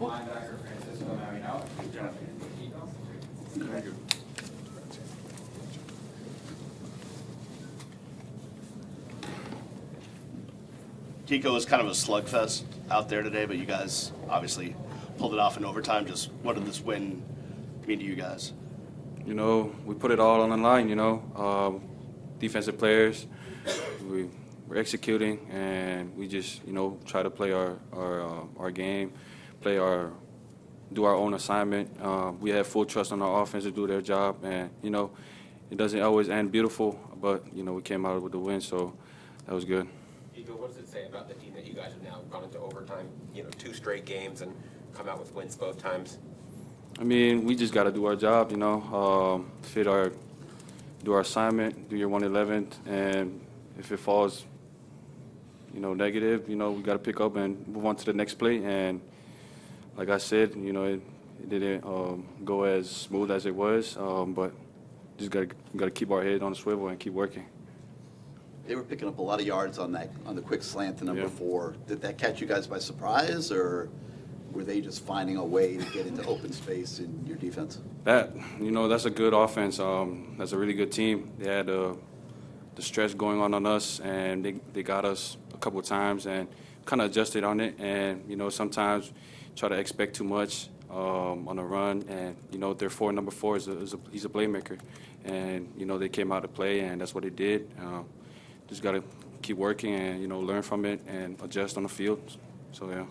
Linebacker Francisco, Mauigoa. Good job. Kiko. Thank you. Kiko was kind of a slugfest out there today, but you guys obviously pulled it off in overtime. Just what did this win mean to you guys? You know, we put it all on the line, you know. Defensive players, we're executing, and we just, you know, try to play our game, do our own assignment. We have full trust on our offense to do their job, and, you know, it doesn't always end beautiful, but, you know, we came out with the win, so that was good. Kiko, what does it say about the team that you guys have now gone into overtime, you know, 2 straight games and come out with wins both times? I mean, we just got to do our job, you know, do our assignment, do your 111th, and if it falls, you know, negative, you know, we got to pick up and move on to the next play. And like I said, you know, it didn't go as smooth as it was, but just got to keep our head on the swivel and keep working. They were picking up a lot of yards on the quick slant to number 4. Did that catch you guys by surprise, or were they just finding a way to get into open space in your defense? That, you know, that's a good offense. That's a really good team. They had the stretch going on us, and they got us a couple of times and kind of adjusted on it. And, you know, sometimes try to expect too much on a run. And, you know, their number 4 he's a playmaker. And, you know, they came out to play, and that's what they did. Just got to keep working and, you know, learn from it and adjust on the field. So, yeah.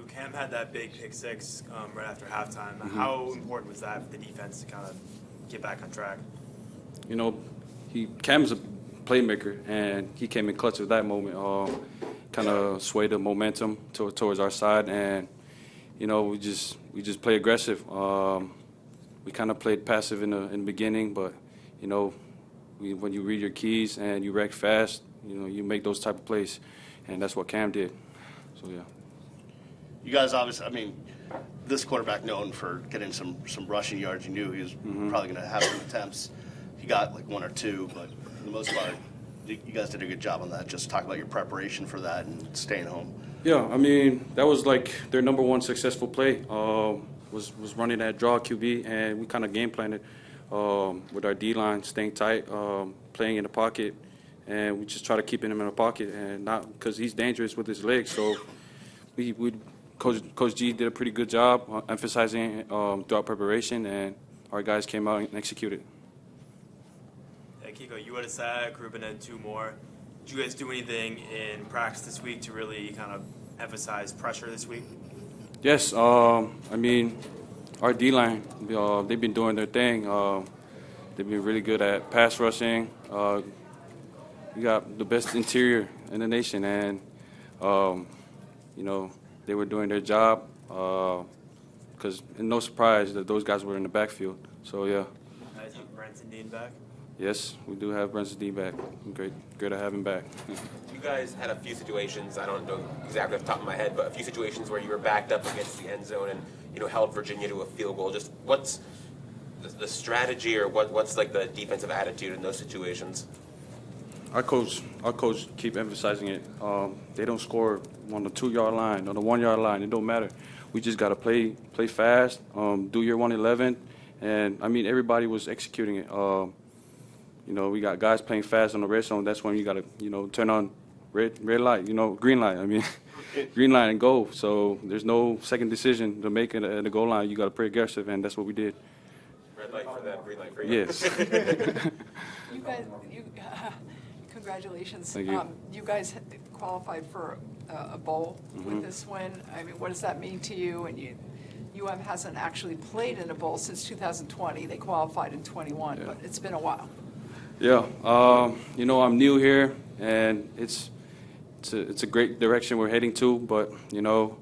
Cam had that big pick 6 right after halftime. Mm-hmm. How important was that for the defense to kind of get back on track? You know, Cam's a playmaker, and he came in clutch at that moment. Kind of swayed the momentum towards our side, and you know, we just play aggressive. We kind of played passive in the beginning, but you know, when you read your keys and you react fast, you know, you make those type of plays, and that's what Cam did. So yeah. You guys obviously, I mean, this quarterback known for getting some rushing yards. You knew he was probably going to have some attempts. He got like 1 or 2, but for the most part, you guys did a good job on that. Just talk about your preparation for that and staying home. Yeah, I mean, that was like their number 1 successful play, was running that draw QB, and we kind of game planned it with our D-line, staying tight, playing in the pocket, and we just try to keep him in the pocket, and not because he's dangerous with his legs. So Coach G did a pretty good job emphasizing throughout preparation, and our guys came out and executed. Hey, Kiko, you had a sack, Ruben had 2 more. Did you guys do anything in practice this week to really kind of emphasize pressure this week? Yes, I mean, our D-line, they've been doing their thing. They've been really good at pass rushing. We got the best interior in the nation, and, you know, they were doing their job because no surprise that those guys were in the backfield. So, yeah. Is Brenton Dean back? Yes, we do have Brenton Dean back. Great to have him back. You guys had a few situations, I don't know exactly off the top of my head, but a few situations where you were backed up against the end zone and, you know, held Virginia to a field goal. Just what's the strategy, or what's like the defensive attitude in those situations? Our coach keep emphasizing it. They don't score on the 2-yard line, on the 1-yard line. It don't matter. We just got to play fast, do your 111, and I mean everybody was executing it. You know, we got guys playing fast on the red zone. That's when you got to, you know, turn on red light. You know, green light. I mean, green light and go. So there's no second decision to make at the goal line. You got to play aggressive, and that's what we did. Red light for them, green light for you. Yes. You guys, congratulations. Thank you. You guys qualified for a bowl with this win. I mean, what does that mean to you? And UM hasn't actually played in a bowl since 2020. They qualified in 21, but it's been a while. Yeah. You know, I'm new here, and it's a great direction we're heading to. But you know,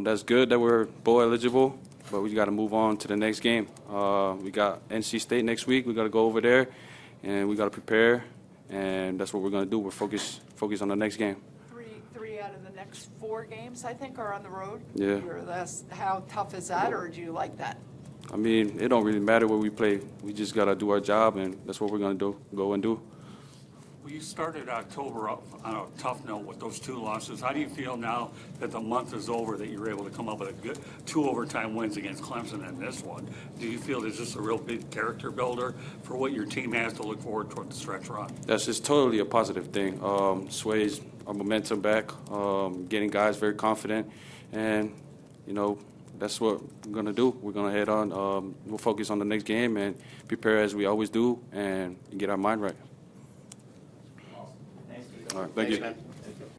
that's good that we're bowl eligible. But we got to move on to the next game. We got NC State next week. We got to go over there, and we got to prepare. And that's what we're going to do. We're focus on the next game. Three out of the next 4 games, I think, are on the road. Yeah. How tough is that, or do you like that? I mean, it don't really matter where we play. We just got to do our job, and that's what we're going to go and do. Well, you started October up on a tough note with those 2 losses. How do you feel now that the month is over, that you're able to come up with a good 2 overtime wins against Clemson and this one? Do you feel this is a real big character builder for what your team has to look forward toward the stretch run? That's just totally a positive thing. Sways our momentum back, getting guys very confident, and that's what we're gonna do. We're gonna head on. We'll focus on the next game and prepare as we always do, and get our mind right. Awesome. Thanks, Kiko. All right, thank you. Thanks, man.